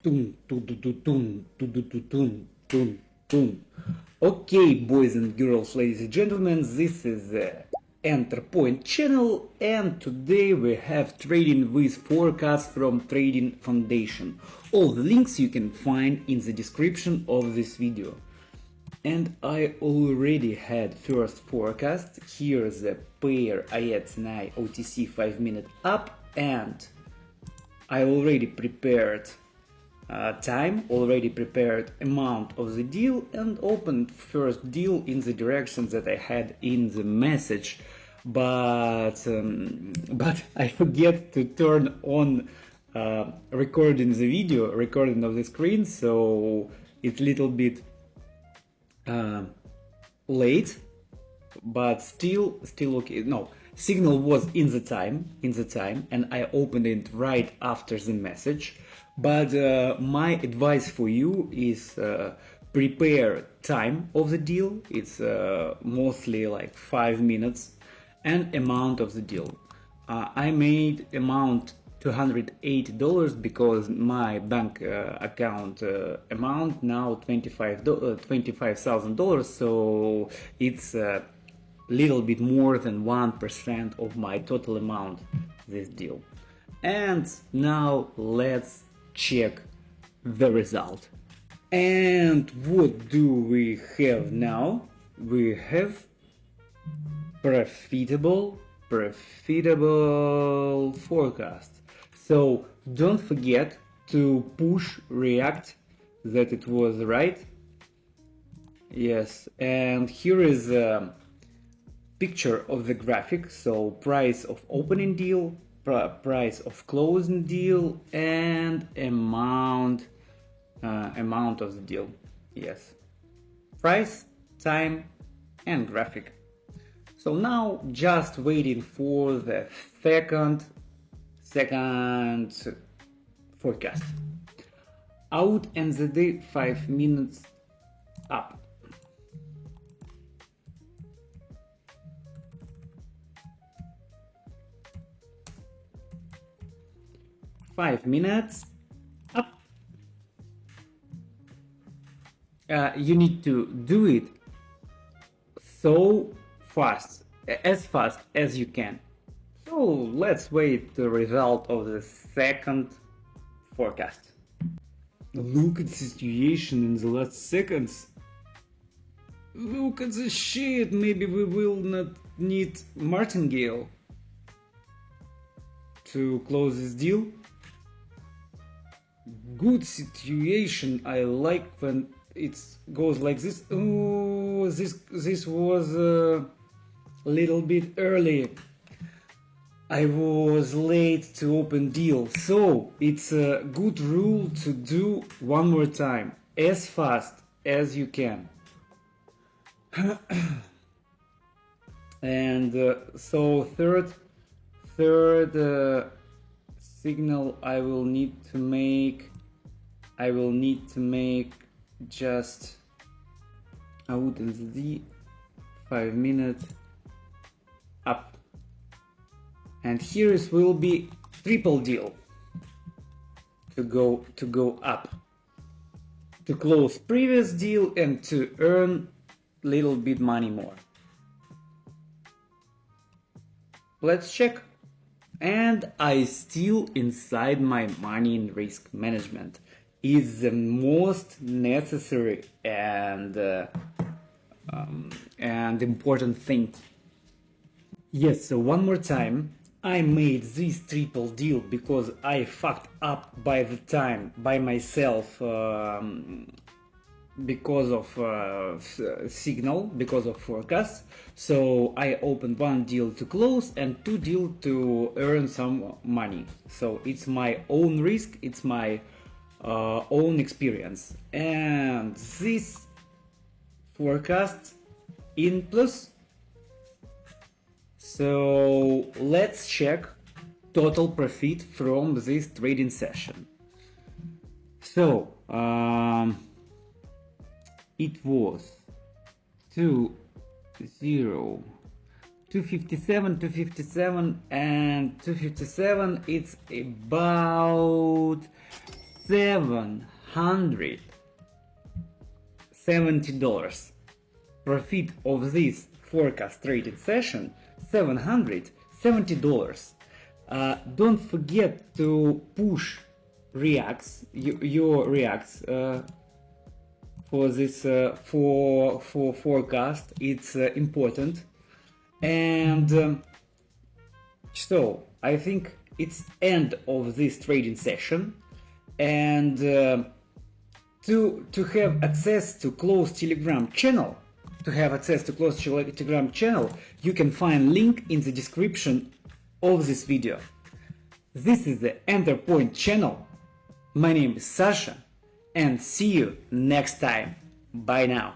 Tum, tum, tum, tum, tum, tum, tum, tum, tum, tum, tum. Okay, boys and girls, ladies and gentlemen, this is the Enter Point channel, and today we have trading with forecast from Trading Foundation. All the links you can find in the description of this video. And I already had first forecast. Here's the pair IETSNI OTC 5-minute up, and I already prepared already prepared amount of the deal, and opened first deal in the direction that I had in the message, but I forget to turn on recording the video, recording of the screen, so it's a little bit late, but still okay. No, signal was in the time, and I opened it right after the message. But my advice for you is prepare time of the deal. It's mostly like 5 minutes, and amount of the deal. I made amount $280 because my bank account amount now $25,000, so it's a little bit more than 1% of my total amount this deal. And now let's check the result. And what do we have now? We have profitable forecast. So don't forget to push react that it was right. Yes, and here is a picture of the graphic. So price of opening deal, price of closing deal, and amount of the deal. Yes, price, time, and graphic. So now just waiting for the second forecast. Out and the day 5 minutes up. Five minutes up. You need to do it so fast, as fast as you can. So let's wait the result of the second forecast. Look at the situation in the last seconds. Look at the shit. Maybe we will not need martingale to close this deal. Good situation. I like when it goes like this. Oh, this was a little bit early. I was late to open deal, so it's a good rule to do one more time, as fast as you can. And so third signal I will need to make just out in the 5 minutes up, and here it will be triple deal to go up, to close previous deal and to earn little bit money more. Let's check. And I still inside my money in risk management. Is the most necessary and important thing. Yes, so one more time, I made this triple deal because I fucked up by the time by myself, because of signal, because of forecast. So I opened one deal to close and two deal to earn some money. So it's my own risk, it's my own experience, and this forecast in plus. So let's check total profit from this trading session. So it was 257, and 257, it's about $770. Profit of this forecast traded session, $770. Don't forget to push reacts, your reacts for this for forecast. It's important. And so I think it's end of this trading session, and to have access to closed Telegram channel, you can find link in the description of this video. This is the Enter Point channel. My name is Sasha, and see you next time. Bye now.